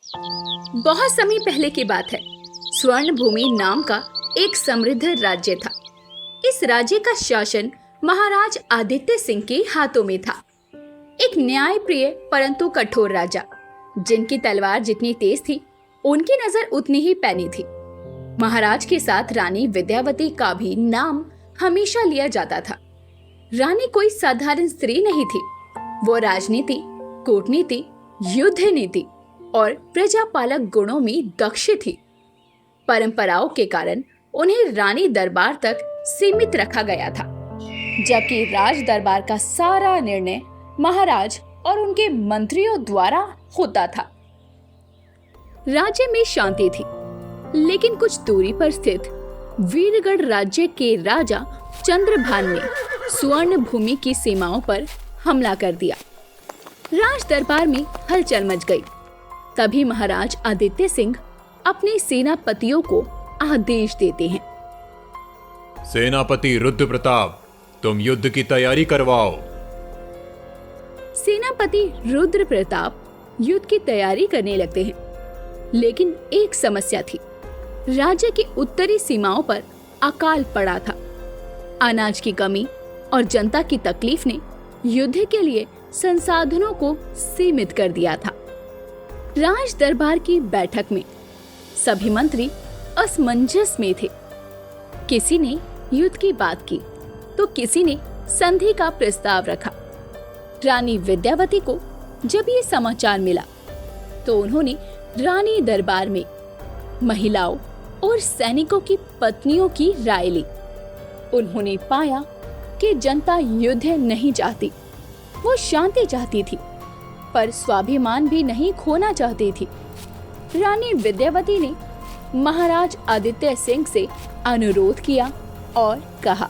बहुत समय पहले की बात है। स्वर्ण भूमि नाम का एक समृद्ध राज्य था। इस राज्य का शासन महाराज आदित्य सिंह के हाथों में था। एक न्यायप्रिय परंतु कठोर राजा, जिनकी तलवार जितनी तेज थी, उनकी नजर उतनी ही पैनी थी। महाराज के साथ रानी विद्यावती का भी नाम हमेशा लिया जाता था। रानी कोई साधारण स्त्री नहीं थी। वो राजनीति, कूटनीति, युद्ध नीति और प्रजापालक गुणों में दक्ष थी। परंपराओं के कारण उन्हें रानी दरबार तक सीमित रखा गया था, जबकि राज दरबार का सारा निर्णय महाराज और उनके मंत्रियों द्वारा होता था। राज्य में शांति थी, लेकिन कुछ दूरी पर स्थित वीरगढ़ राज्य के राजा चंद्रभान ने स्वर्ण भूमि की सीमाओं पर हमला कर दिया। राज दरबार में हलचल मच गई। तभी महाराज आदित्य सिंह अपने सेनापतियों को आदेश देते हैं। सेनापति रुद्र प्रताप, तुम युद्ध की तैयारी करवाओ। सेनापति रुद्र प्रताप युद्ध की तैयारी करने लगते हैं, लेकिन एक समस्या थी। राज्य की उत्तरी सीमाओं पर अकाल पड़ा था। अनाज की कमी और जनता की तकलीफ ने युद्ध के लिए संसाधनों को सीमित कर दिया था। राज दरबार की बैठक में सभी मंत्री असमंजस में थे। किसी ने युद्ध की बात की तो किसी ने संधि का प्रस्ताव रखा। रानी विद्यावती को जब ये समाचार मिला तो उन्होंने रानी दरबार में महिलाओं और सैनिकों की पत्नियों की राय ली। उन्होंने पाया कि जनता युद्ध नहीं चाहती, वो शांति चाहती थी, पर स्वाभिमान भी नहीं खोना चाहती थी। रानी विद्यावती ने महाराज आदित्य सिंह से अनुरोध किया और कहा,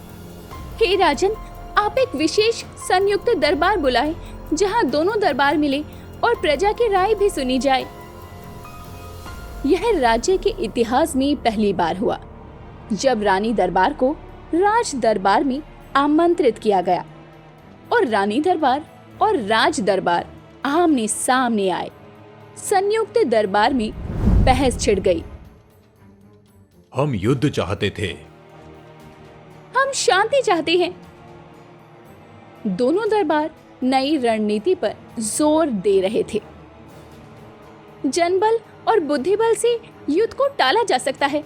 हे राजन, आप एक विशेष संयुक्त दरबार बुलाएं, जहां दोनों दरबार मिले और प्रजा की राय भी सुनी जाए। यह राज्य के इतिहास में पहली बार हुआ जब रानी दरबार को राज दरबार में आमंत्रित किया गया और रानी दरबार और राज दरबार आमने सामने आए। संयुक्त दरबार में बहस छिड़ गई। हम युद्ध चाहते थे। हम शांति चाहते हैं। दोनों दरबार नई रणनीति पर जोर दे रहे थे। जनबल और बुद्धिबल से युद्ध को टाला जा सकता है।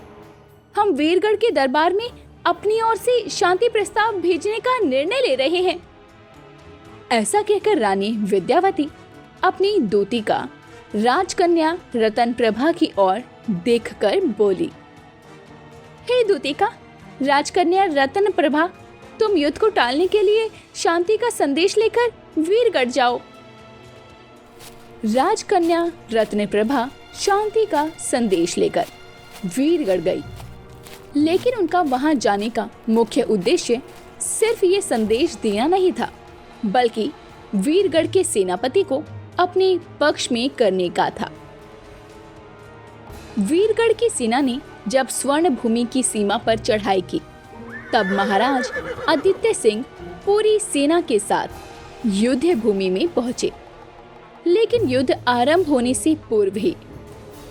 हम वीरगढ़ के दरबार में अपनी ओर से शांति प्रस्ताव भेजने का निर्णय ले रहे हैं। ऐसा कहकर रानी विद्यावती अपनी दूतिका राजकन्या रतन प्रभा की ओर देखकर बोली, हे दूतिका राजकन्या रतन प्रभा, तुम युद्ध को टालने के लिए शांति का संदेश लेकर वीरगढ़ जाओ। राजकन्या रत्न प्रभा शांति का संदेश लेकर वीरगढ़ गई, लेकिन उनका वहां जाने का मुख्य उद्देश्य सिर्फ ये संदेश देना नहीं था, बल्कि वीरगढ़ के सेनापति को अपने पक्ष में करने का था। वीरगढ़ की सेना ने जब स्वर्ण भूमि की सीमा पर चढ़ाई की, तब महाराज आदित्य सिंह पूरी सेना के साथ युद्ध भूमि में पहुंचे। लेकिन युद्ध आरंभ होने से पूर्व ही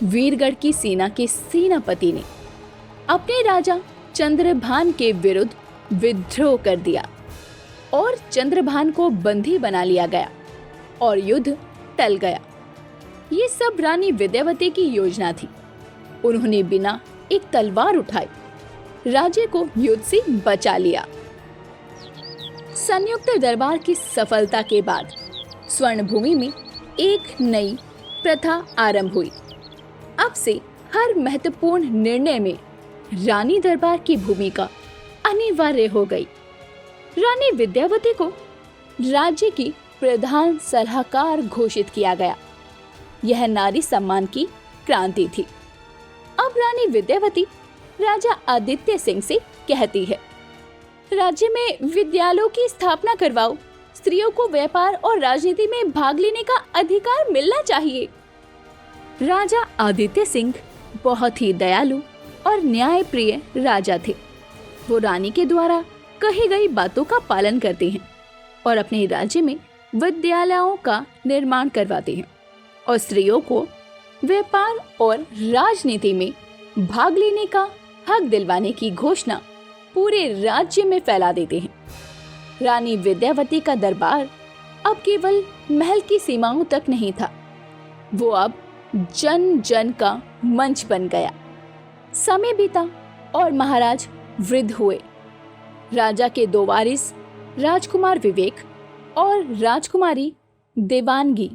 वीरगढ़ की सेना के सेनापति ने अपने राजा चंद्रभान के विरुद्ध विद्रोह कर दिया और चंद्रभान को बंदी बना लिया गया और युद्ध टल गया। ये सब रानी विद्यावती की योजना थी। उन्होंने बिना एक तलवार उठाए राज्य को युद्ध से बचा लिया। संयुक्त दरबार की सफलता के बाद स्वर्ण भूमि में एक नई प्रथा आरंभ हुई। अब से हर महत्वपूर्ण निर्णय में रानी दरबार की भूमिका अनिवार्य हो गई। रानी विद्यावती को राज्य की प्रधान सलाहकार घोषित किया गया। यह नारी सम्मान की क्रांति थी। अब रानी विद्यावती राजा आदित्य सिंह से कहती है, राज्य में विद्यालयों की स्थापना करवाओ। स्त्रियों को व्यापार और राजनीति में भाग लेने का अधिकार मिलना चाहिए। राजा आदित्य सिंह बहुत ही दयालु और न्यायप्रिय राजा थे। वो रानी के द्वारा कही गई बातों का पालन करते हैं और अपने राज्य में विद्यालयों का निर्माण करवाते हैं और स्त्रियों को व्यापार और राजनीति में भाग लेने का हक दिलवाने की घोषणा पूरे राज्य में फैला देते हैं। रानी विद्यावती का दरबार अब केवल महल की सीमाओं तक नहीं था, वो अब जन जन का मंच बन गया। समय बीता और महाराज वृद्ध हुए। राजा के दो वारिस राजकुमार विवेक और राजकुमारी देवानगी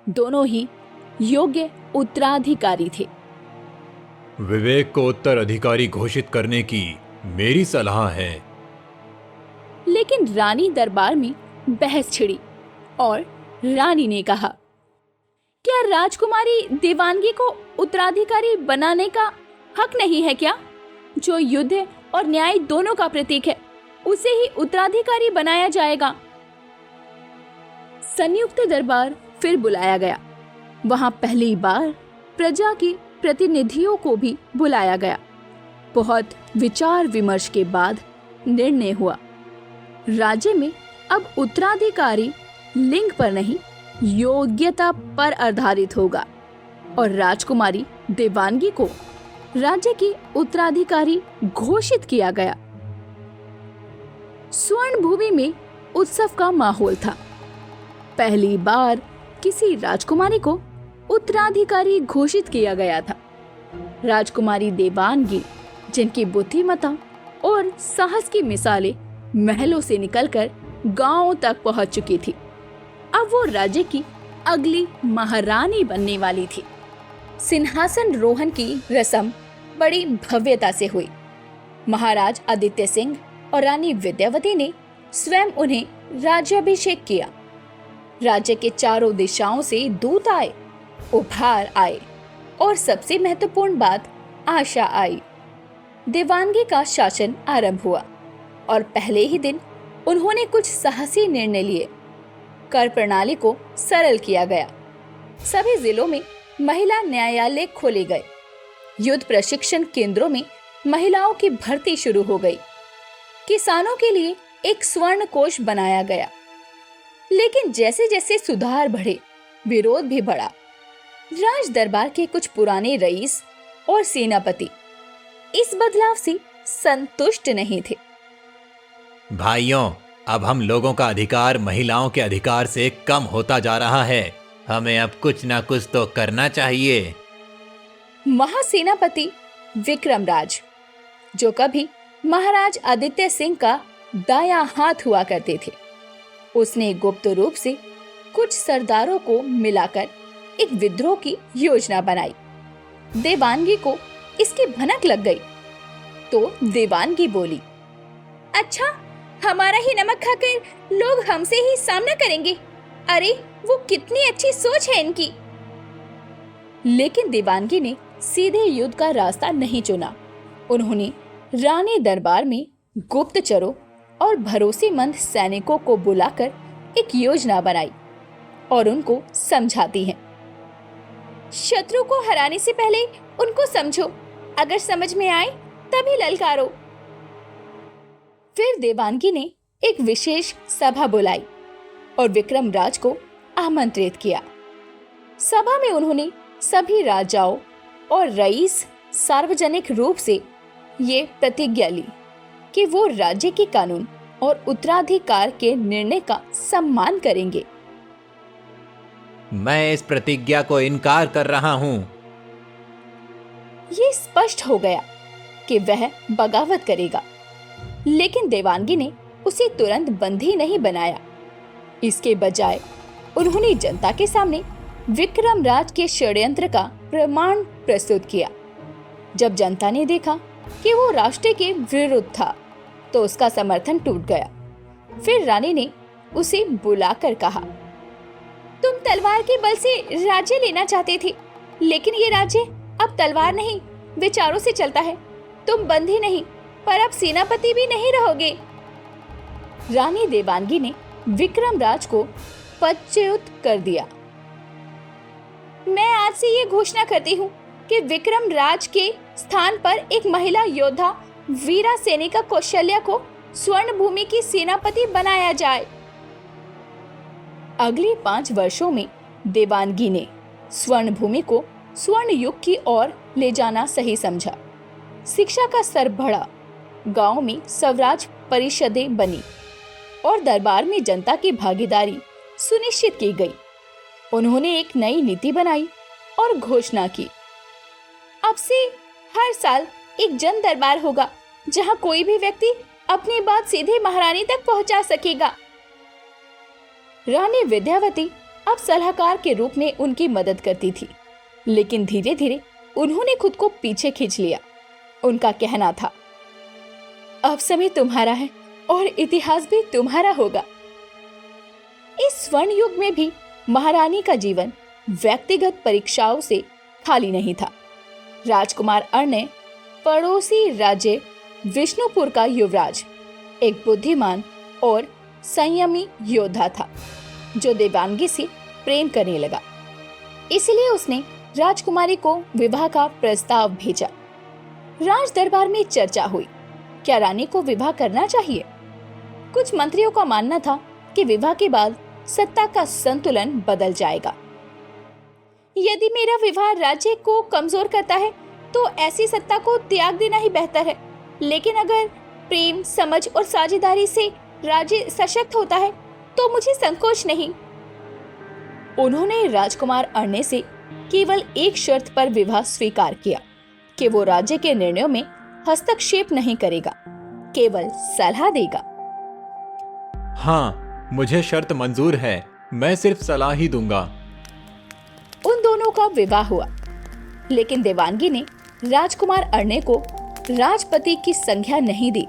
दोनों ही योग्य उत्तराधिकारी थे। विवेक को उत्तराधिकारी घोषित करने की मेरी सलाह है। लेकिन रानी दरबार में बहस छिड़ी और रानी ने कहा, क्या राजकुमारी देवानगी को उत्तराधिकारी बनाने का हक नहीं है क्या? जो युद्ध और न्याय दोनों का प्रतीक है, उसे ही उत्तराधिकारी बनाया जाएगा। संयुक्त दरबार फिर बुलाया गया। वहां पहली बार प्रजा के प्रतिनिधियों को भी बुलाया गया। बहुत विचार विमर्श के बाद निर्णय हुआ, राज्य में अब उत्तराधिकारी लिंग पर नहीं, योग्यता पर आधारित होगा और राजकुमारी देवानगी को राज्य की उत्तराधिकारी घोषित किया गया। स्वर्ण भूमि में उत्सव का माहौल था। पहली बार किसी राजकुमारी को उत्तराधिकारी घोषित किया गया था। राजकुमारी देवानगी, जिनकी बुद्धिमत्ता और साहस की मिसालें महलों से निकलकर गांवों तक पहुंच चुकी थी, अब वो राज्य की अगली महारानी बनने वाली थी। सिंहासन रोहन की रस्म बड़ी भव्यता से हुई। महाराज आदित्य सिंह और रानी विद्यावती ने स्वयं उन्हें राज्याभिषेक किया। राज्य के चारों दिशाओं से दूत आए, उपहार आए और सबसे महत्वपूर्ण बात, आशा आई। देवानगी का शासन आरंभ हुआ और पहले ही दिन उन्होंने कुछ साहसी निर्णय लिए। कर प्रणाली को सरल किया गया। सभी जिलों में महिला न्यायालय खोले गए। युद्ध प्रशिक्षण केंद्रों में महिलाओं की भर्ती शुरू हो गई। किसानों के लिए एक स्वर्ण कोष बनाया गया। लेकिन जैसे जैसे सुधार बढ़े, विरोध भी बढ़ा। राज दरबार के कुछ पुराने रईस और सेनापति इस बदलाव से संतुष्ट नहीं थे। भाइयों, अब हम लोगों का अधिकार महिलाओं के अधिकार से कम होता जा रहा है। हमें अब कुछ ना कुछ तो करना चाहिए। महासेनापति विक्रमराज, जो कभी महाराज आदित्य सिंह का दायां हाथ हुआ करते थे, उसने गुप्त रूप से कुछ सरदारों को मिलाकर एक विद्रोह की योजना बनाई। देवानगी को इसकी भनक लग गई तो देवानगी बोली, अच्छा, हमारा ही नमक खाकर लोग हमसे ही सामना करेंगे। अरे, वो कितनी अच्छी सोच है इनकी। लेकिन देवानगी ने सीधे युद्ध का रास्ता नहीं चुना। उन्होंने रानी दरबार में गुप्तचरों और भरोसेमंद सैनिकों को बुलाकर एक योजना बनाई और उनको समझाती हैं। शत्रु को हराने से पहले उनको समझो, अगर समझ में आए तभी ललकारो। फिर देवानगी ने एक विशेष सभा बुलाई और विक्रमराज को आमंत्रित किया। सभा में उन्होंने सभी राजाओं और रईस सार्वजनिक रूप से ये प्रतिज्ञा ली कि वो राज्य के कानून और उत्तराधिकार के निर्णय का सम्मान करेंगे। मैं इस प्रतिज्ञा को इनकार कर रहा हूँ। ये स्पष्ट हो गया कि वह बगावत करेगा, लेकिन देवानगी ने उसे तुरंत बंदी नहीं बनाया। इसके बजाय उन्होंने जनता के सामने विक्रमराज के षड्यंत्र का प्रमाण प्रस्तुत किया। जब जनता ने देखा कि वो राष्ट्र के विरुद्ध था, तो उसका समर्थन टूट गया। फिर रानी ने उसे बुलाकर कहा, तुम तलवार के बल से राज्य लेना चाहते थे, लेकिन ये राज्य अब तलवार नहीं, विचारों से चलता है। तुम बंदी नहीं, पर अब सेनापति भी नहीं रहोगे। रानी देवानगी ने विक्रमराज को पदच्युत कर दिया। मैं आज से ये घोषणा करती हूँ कि विक्रमराज के स्थान पर एक महिला योद्धा वीरा सैनिका कौशल्या को स्वर्ण भूमि की सेनापति बनाया जाए। अगले 5 वर्षों में देवानगी ने स्वर्ण भूमि को स्वर्ण युग की ओर ले जाना सही समझा। शिक्षा का स्तर बढ़ा, गांव में स्वराज परिषदें बनी और दरबार में जनता की भागीदारी सुनिश्चित की गई। उन्होंने एक नई नीति बनाई और घोषणा की, अब से हर साल एक जन दरबार होगा जहां कोई भी व्यक्ति अपनी बात सीधे महारानी तक पहुंचा सकेगा। रानी विद्यावती अब सलाहकार के रूप में उनकी मदद करती थी, लेकिन धीरे धीरे उन्होंने खुद को पीछे खींच लिया। उनका कहना था, अब समय तुम्हारा है और इतिहास भी तुम्हारा होगा। इस स्वर्ण युग में भी महारानी का जीवन व्यक्तिगत परीक्षाओं से खाली नहीं था। राजकुमार अर्णय पड़ोसी राज्य विष्णुपुर का युवराज एक बुद्धिमान और संयमी योद्धा था, जो देवांगी से प्रेम करने लगा। इसलिए उसने राजकुमारी को विवाह का प्रस्ताव भेजा। राज दरबार में चर्चा हुई, क्या रानी को विवाह करना चाहिए? कुछ मंत्रियों का मानना था कि विवाह के बाद सत्ता का संतुलन बदल जाएगा। यदि मेरा विवाह राज्य को कमजोर करता है तो ऐसी सत्ता को त्याग देना ही बेहतर है, लेकिन अगर प्रेम, समझ और साझेदारी से राज्य सशक्त होता है तो मुझे संकोच नहीं। उन्होंने राजकुमार अर्णय से केवल एक शर्त पर विवाह स्वीकार किया कि वो राज्य के निर्णयों में हस्तक्षेप नहीं करेगा, केवल सलाह देगा। हाँ, मुझे शर्त मंजूर है, मैं सिर्फ सलाह ही दूंगा। उन दोनों का विवाह हुआ, लेकिन देवांगी ने राजकुमार अर्णय को राजपति की संज्ञा नहीं दी,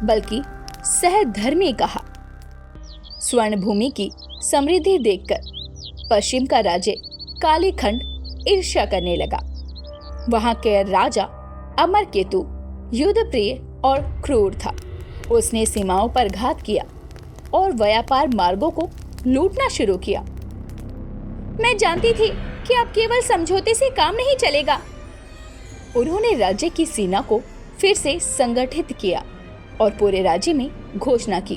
बल्कि सहधर्मी कहा। स्वर्ण भूमि की समृद्धि देखकर पश्चिम का राज्य कालीखंड ईर्ष्या करने लगा। वहां के राजा अमरकेतु युद्धप्रिय और क्रूर था। उसने सीमाओं पर घात किया और व्यापार मार्गों को लूटना शुरू किया। मैं जानती थी कि अब केवल समझौते से काम नहीं चलेगा। उन्होंने राज्य की सेना को फिर से संगठित किया और पूरे राज्य में घोषणा की,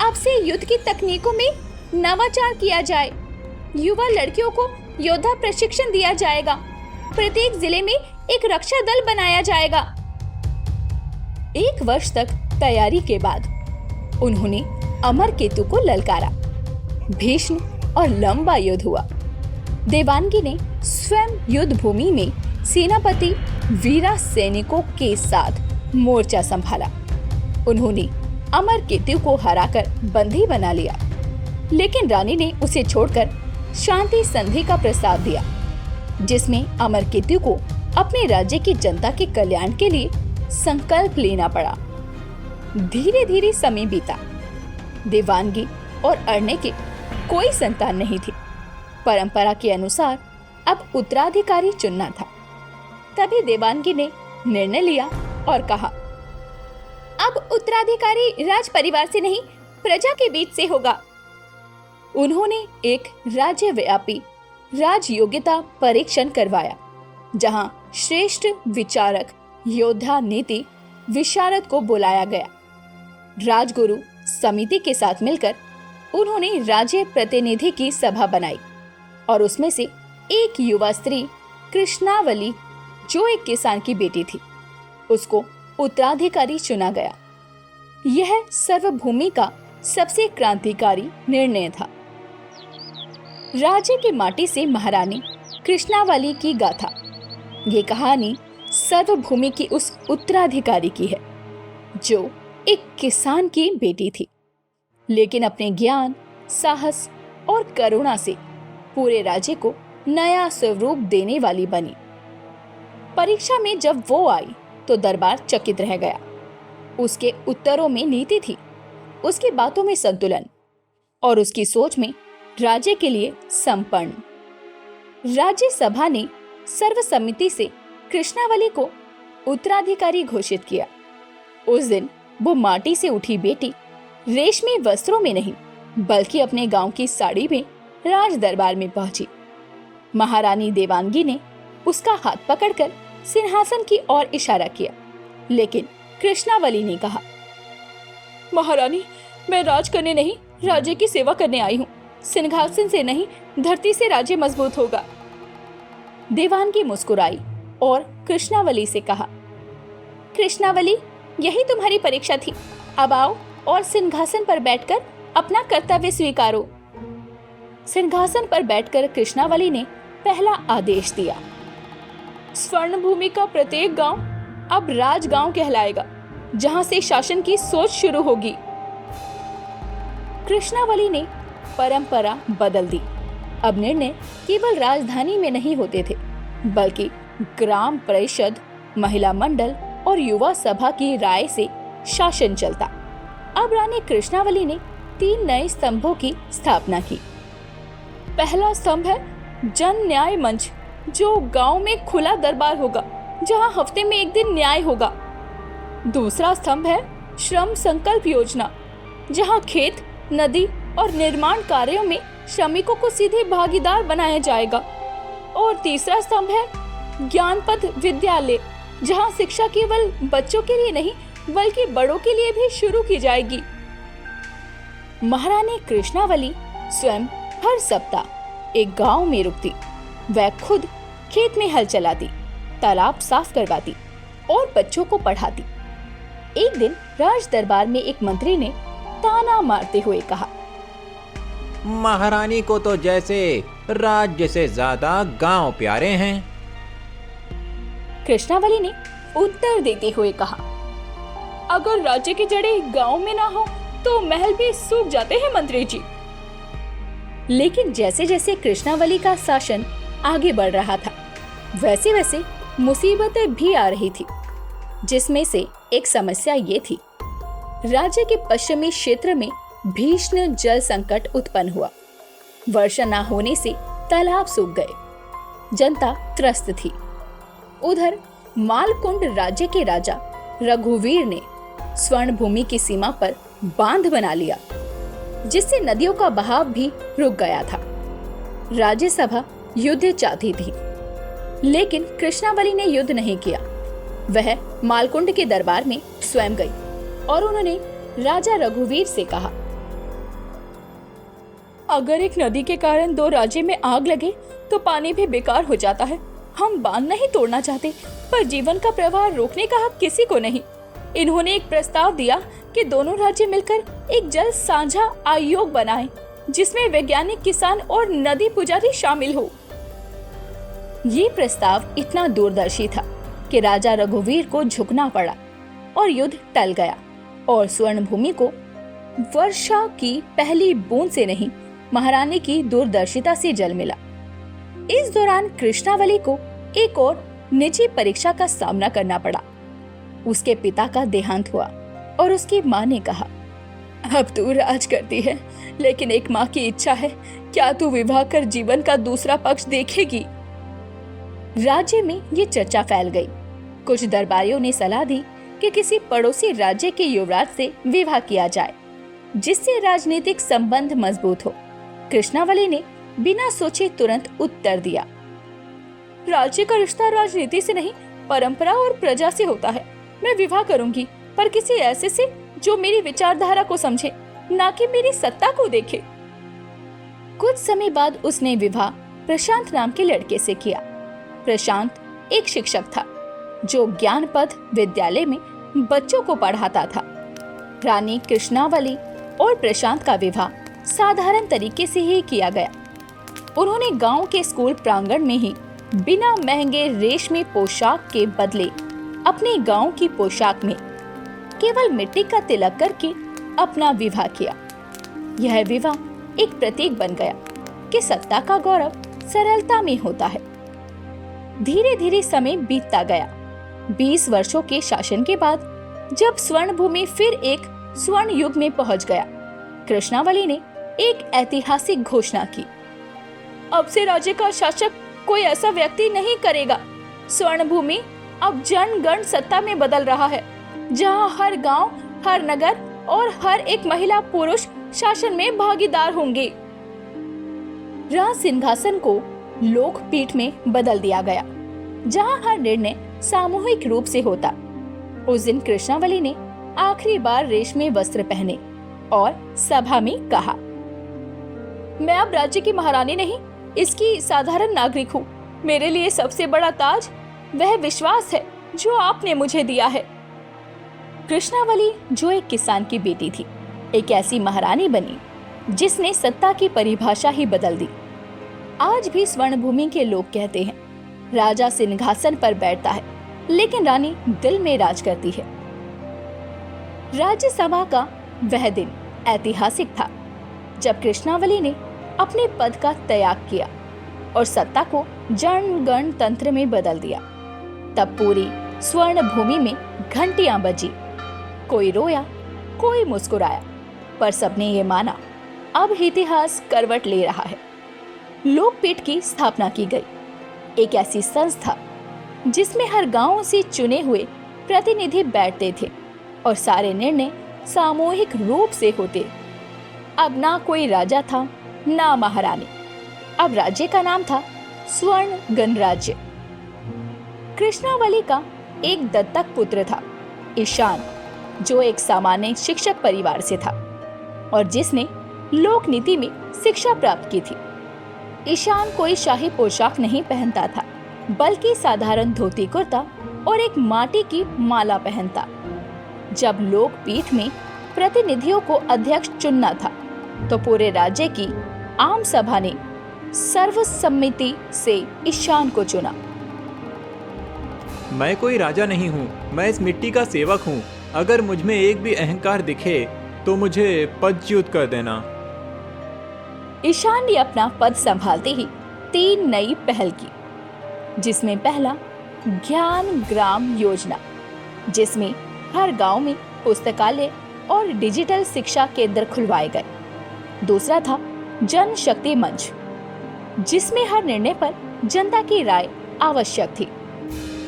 अब से युद्ध की तकनीकों में नवाचार किया जाए। युवा लड़कियों को योद्धा प्रशिक्षण दिया जाएगा। प्रत्येक जिले में एक रक्षा दल बनाया जाएगा। 1 वर्ष तक तैयारी के बाद उन्होंने अमरकेतु को ललकारा। भीषण और लंबा युद्ध हुआ। देवांगी ने स्वयं युद्ध भूमि में सेनापति वीरा सैनिकों के साथ मोर्चा संभाला। उन्होंने अमरकेतु को हराकर बंदी बना लिया, लेकिन रानी ने उसे छोड़कर शांति संधि का प्रस्ताव दिया, जिसमें अमरकेतु को अपने राज्य की जनता के कल्याण के लिए संकल्प लेना पड़ा। धीरे धीरे समय बीता। देवांगी और अर्णय के कोई संतान नहीं थी। परंपरा के अनुसार अब उत्तराधिकारी चुनना था। तभी देवांगी ने निर्णय लिया और कहा, अब उत्तराधिकारी राज परिवार से नहीं, प्रजा के बीच से होगा। उन्होंने एक राज्यव्यापी राज योग्यता परीक्षण करवाया, जहां श्रेष्ठ विचारक, योद्धा, नीति विशारद को बुलाया गया। राजगुरु समिति के साथ मिलकर उन्होंने राज्य प्रतिनिधि की सभा बनाई और उसमें से एक युवा स्त्री कृष्णावली, जो एक किसान की बेटी थी, उसको उत्तराधिकारी चुना गया। यह सर्वभूमि का सबसे क्रांतिकारी निर्णय था। राज्य की माटी से महारानी कृष्णावली की गाथा। ये कहानी सर्वभूमि की उस उत्तराधिकारी की है जो एक किसान की बेटी थी, लेकिन अपने ज्ञान, साहस और करुणा से पूरे राज्य को नया स्वरूप देने वाली बनी। परीक्षा में जब वो आई तो दरबार चकित रह गया। उसके उत्तरों में नीति थी, उसकी बातों में संतुलन और उसकी सोच में राज्य के लिए संपन्न। राज्य सभा ने सर्वसम्मति से कृष्णावली को उत्तराधिकारी घोषित किया। उस दिन वो माटी से उठी बेटी रेशमी वस्त्रों में नहीं, बल्कि अपने गांव की साड़ी में राज दरबार में पहुंची। महारानी देवांगी ने उसका हाथ पकड़कर सिंहासन की ओर इशारा किया, लेकिन कृष्णावली ने कहा, महारानी, मैं राज करने नहीं, राज्य की सेवा करने आई हूँ। सिंहासन से नहीं, धरती से राज्य मजबूत होगा। देवांगी मुस्कुराई और कृष्णावली से कहा, कृष्णावली, यही तुम्हारी परीक्षा थी। अब आओ और सिंहासन पर बैठकर अपना कर्तव्य स्वीकारो। सिंहासन पर बैठकर कृष्णावली ने पहला आदेश दिया। स्वर्णभूमि का प्रत्येक गांव अब राजगांव कहलाएगा, जहां से शासन की सोच शुरू होगी। कृष्णावली ने परंपरा बदल दी। अब निर्णय केवल राजधानी में नहीं होते थे, बल्कि ग्राम परिषद, महिला मंडल और युवा सभा की राय से शासन चलता। अब रानी कृष्णावली ने 3 नए स्तंभों की स्थापना की। पहला स्तंभ है जन न्याय मंच, जो गांव में खुला दरबार होगा, जहां हफ्ते में एक दिन न्याय होगा। दूसरा स्तंभ है श्रम संकल्प योजना, जहां खेत, नदी और निर्माण कार्यों में श्रमिकों को सीधे भागीदार बनाया जाएगा। और तीसरा स्तंभ है ज्ञानपथ विद्यालय, जहां शिक्षा केवल बच्चों के लिए नहीं बल्कि बड़ों के लिए भी शुरू की जाएगी। महारानी कृष्णावली स्वयं हर सप्ताह एक गांव में रुकती। वह खुद खेत में हल चलाती, तालाब साफ करवाती और बच्चों को पढ़ाती। एक दिन राज दरबार में एक मंत्री ने ताना मारते हुए कहा, महारानी को तो जैसे राज्य से ज्यादा गांव प्यारे हैं। कृष्णावली ने उत्तर देते हुए कहा, अगर राज्य की जड़ें गांव में ना हो तो महल भी सूख जाते हैं मंत्री जी। लेकिन जैसे जैसे कृष्णावली का शासन आगे बढ़ रहा था, वैसे वैसे मुसीबतें भी आ रही थी, जिसमें से एक समस्या ये थी, राज्य के पश्चिमी क्षेत्र में भीषण जल संकट उत्पन्न हुआ। वर्षा न होने से तालाब सूख गए, जनता त्रस्त थी। उधर मालकुंड राज्य के राजा रघुवीर ने स्वर्ण भूमि की सीमा पर बांध बना लिया, जिससे नदियों का बहाव भी रुक गया था। राज्यसभा युद्ध चाहती थी, लेकिन कृष्णावली ने युद्ध नहीं किया। वह मालकुंड के दरबार में स्वयं गई और उन्होंने राजा रघुवीर से कहा, अगर एक नदी के कारण 2 राज्य में आग लगे तो पानी भी बेकार हो जाता है। हम बांध नहीं तोड़ना चाहते, पर जीवन का प्रवाह रोकने का हक किसी को नहीं। इन्होंने एक प्रस्ताव दिया कि दोनों राज्य मिलकर एक जल साझा आयोग बनाएं, जिसमें वैज्ञानिक, किसान और नदी पुजारी शामिल हो। ये प्रस्ताव इतना दूरदर्शी था कि राजा रघुवीर को झुकना पड़ा और युद्ध टल गया और स्वर्ण भूमि को वर्षा की पहली बूंद से नहीं, महारानी की दूरदर्शिता से जल मिला। इस दौरान कृष्णावली को एक और निजी परीक्षा का सामना करना पड़ा। उसके पिता का देहांत हुआ और उसकी माँ ने कहा, अब तू राज करती है, लेकिन एक माँ की इच्छा है, क्या तू विवाह कर जीवन का दूसरा पक्ष देखेगी? राज्य में ये चर्चा फैल गई। कुछ दरबारियों ने सलाह दी कि किसी पड़ोसी राज्य के युवराज से विवाह किया जाए, जिससे राजनीतिक संबंध मजबूत हो। कृष्णावली ने बिना सोचे तुरंत उत्तर दिया, राज्य का रिश्ता राजनीति से नहीं, परंपरा और प्रजा से होता है। मैं विवाह करूंगी, पर किसी ऐसे से जो मेरी विचारधारा को समझे, ना कि मेरी सत्ता को देखे। कुछ समय बाद उसने विवाह प्रशांत नाम के लड़के से किया। प्रशांत एक शिक्षक था जो ज्ञानपथ विद्यालय में बच्चों को पढ़ाता था। रानी कृष्णावली और प्रशांत का विवाह साधारण तरीके से ही किया गया। उन्होंने गांव के स्कूल प्रांगण में ही बिना महंगे रेशमी पोशाक के बदले अपने गांव की पोशाक में केवल मिट्टी का तिलक करके अपना विवाह किया। यह विवाह एक प्रतीक बन गया कि सत्ता का गौरव सरलता में होता है। धीरे धीरे समय बीतता गया। 20 वर्षों के शासन के बाद जब स्वर्ण भूमि फिर एक स्वर्ण युग में पहुंच गया, कृष्णावली ने एक ऐतिहासिक घोषणा की, अब से राज्य का शासक कोई ऐसा व्यक्ति नहीं करेगा। स्वर्ण भूमि अब जनगण सत्ता में बदल रहा है, जहां हर गांव, हर नगर और हर एक महिला पुरुष शासन में भागीदार होंगे। राज सिंहासन को लोकपीठ में बदल दिया गया, जहां हर निर्णय सामूहिक रूप से होता। उस दिन कृष्णावली ने आखिरी बार रेशमी वस्त्र पहने और सभा में कहा, मैं अब राज्य की महारानी नहीं, इसकी साधारण नागरिक हूँ। मेरे लिए सबसे बड़ा ताज वह विश्वास है जो आपने मुझे दिया है। कृष्णावली, जो एक किसान की बेटी थी, एक ऐसी महारानी बनी जिसने सत्ता की परिभाषा ही बदल दी। आज भी स्वर्णभूमि के लोग कहते हैं, राजा सिंहासन पर बैठता है लेकिन रानी दिल में राज करती है। राज्यसभा का वह दिन ऐतिहासिक था जब कृष्णावली ने अपने पद का त्याग किया और सत्ता को जनगण तंत्र में बदल दिया। तब पूरी स्वर्ण भूमि में घंटियां बजी, कोई रोया, कोई मुस्कुराया, पर सबने ये माना अब इतिहास करवट ले रहा है। लोकपीठ की स्थापना की गई, एक ऐसी संस्था जिसमें हर गांव से चुने हुए प्रतिनिधि बैठते थे और सारे निर्णय सामूहिक रूप से होते। अब ना कोई राजा था ना महारानी, अब राज्य का नाम था स्वर्ण गणराज्य। कृष्णावली का एक दत्तक पुत्र था, ईशान, जो एक सामान्य शिक्षक परिवार से था और जिसने लोक नीति में शिक्षा प्राप्त की थी। ईशान कोई शाही पोशाक नहीं पहनता था, बल्कि साधारण धोती कुर्ता और एक माटी की माला पहनता। जब लोकपीठ में प्रतिनिधियों को अध्यक्ष चुनना था तो पूरे राज्य की आम सभा ने सर्वसम्मति से ईशान को चुना। मैं कोई राजा नहीं हूँ, मैं इस मिट्टी का सेवक हूँ। अगर मुझ में एक भी अहंकार दिखे तो मुझे पदच्युत कर देना। ईशान ने अपना पद संभालते ही 3 नई पहल की, जिसमें पहला ज्ञान ग्राम योजना, जिसमें हर गांव में पुस्तकालय और डिजिटल शिक्षा केंद्र खुलवाए गए। दूसरा था जन शक्ति मंच, जिसमें हर निर्णय पर जनता की राय आवश्यक थी।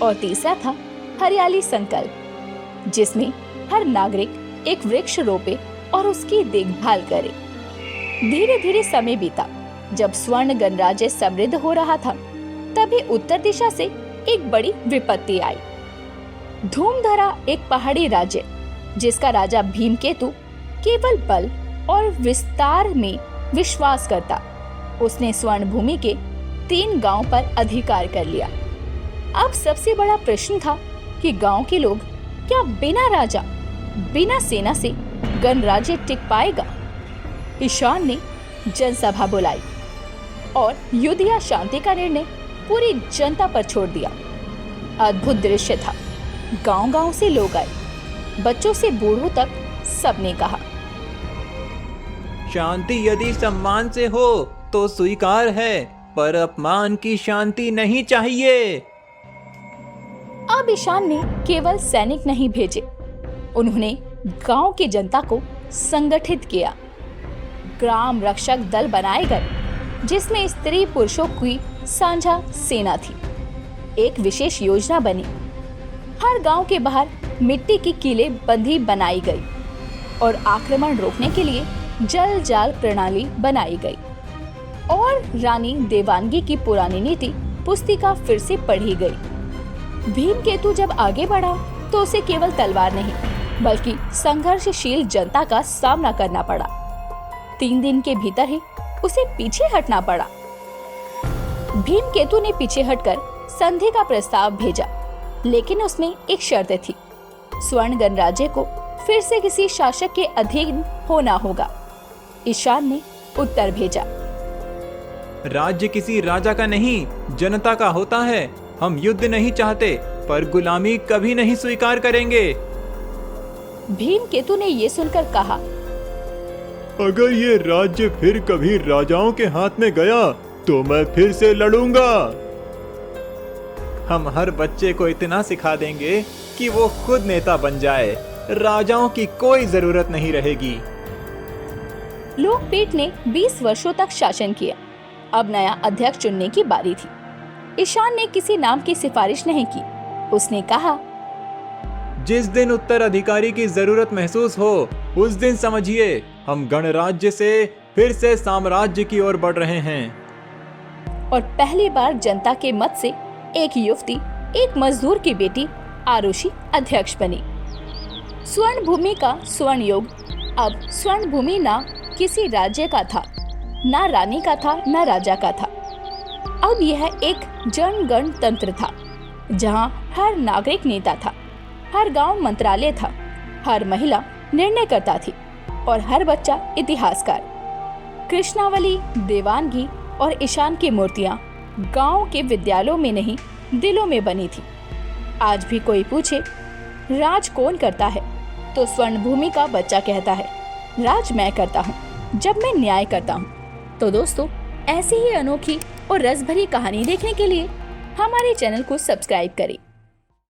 और तीसरा था हरियाली संकल्प, जिसमें हर नागरिक एक वृक्ष रोपे और उसकी देखभाल करे। धीरे धीरे समय बीता। जब स्वर्ण गणराज्य समृद्ध हो रहा था, तभी उत्तर दिशा से एक बड़ी विपत्ति आई। धूमधरा एक पहाड़ी राज्य, जिसका राजा भीमकेतु केवल बल और विस्तार में विश्वास करता, उसने स्वर्ण भूमि के 3 गांव पर अधिकार कर लिया। अब सबसे बड़ा प्रश्न था कि गांव के लोग क्या बिना राजा, बिना सेना से गणराज्य टिक पाएगा? ईशान ने जनसभा बुलाई और युद्ध या शांति का निर्णय पूरी जनता पर छोड़ दिया। अद्भुत दृश्य था। गांव-गांव से लोग आए, बच्चों से बूढ़ों तक सबने कहा, शांति यदि सम्मान से हो तो स्वीकार है, पर अपमान की शांति नहीं चाहिए। अब ईशान ने केवल सैनिक नहीं भेजे, उन्होंने गांव की जनता को संगठित किया। ग्राम रक्षक दल बनाए गए, जिसमें स्त्री पुरुषों की साझा सेना थी। एक विशेष योजना बनी। हर गांव के बाहर मिट्टी की कीले बंदी बनाई गई और आक्रमण रोकने के लिए जल जाल प्रणाली बनाई गई। और रानी देवांगी की पुरानी नीति पुस्तिका फिर से पढ़ी गई। भीमकेतु जब आगे बढ़ा तो उसे केवल तलवार नहीं, बल्कि संघर्षशील जनता का सामना करना पड़ा। 3 दिन के भीतर ही उसे पीछे हटना पड़ा। भीमकेतु ने पीछे हटकर संधि का प्रस्ताव भेजा, लेकिन उसमें एक शर्त थी, स्वर्ण गणराज्य को फिर से किसी शासक के अधीन होना होगा। ईशान ने उत्तर भेजा, राज्य किसी राजा का नहीं, जनता का होता है। हम युद्ध नहीं चाहते, पर गुलामी कभी नहीं स्वीकार करेंगे। भीमकेतु ने ये सुनकर कहा, अगर ये राज्य फिर कभी राजाओं के हाथ में गया तो मैं फिर से लड़ूंगा। हम हर बच्चे को इतना सिखा देंगे कि वो खुद नेता बन जाए। राजाओं की कोई जरूरत नहीं रहेगी। लोकपीठ ने 20 वर्षों तक शासन किया। अब नया अध्यक्ष चुनने की बारी थी। ईशान ने किसी नाम की सिफारिश नहीं की। उसने कहा, जिस दिन उत्तराधिकारी की जरूरत महसूस हो, उस दिन समझिए हम गणराज्य से फिर से साम्राज्य की ओर बढ़ रहे हैं। और पहली बार जनता के मत से एक युवती, एक मजदूर की बेटी आरुषि अध्यक्ष बनी। स्वर्ण भूमि का स्वर्ण युग। अब स्वर्ण भूमि ना किसी राज्य का था, ना रानी का था, ना राजा का था। अब यह एक जनगण तंत्र था, जहां हर नागरिक नेता था, हर गांव मंत्रालय था, हर महिला निर्णय करता थी और हर बच्चा इतिहासकार। कृष्णावली, देवानगी और ईशान की मूर्तियां गांव के विद्यालयों में नहीं, दिलों में बनी थी। आज भी कोई पूछे राज कौन करता है, तो स्वर्णभूमि का बच्चा कहता है, राज मैं करता हूँ जब मैं न्याय करता हूँ। तो दोस्तों, ऐसी ही अनोखी और रस भरी कहानी देखने के लिए हमारे चैनल को सब्सक्राइब करें।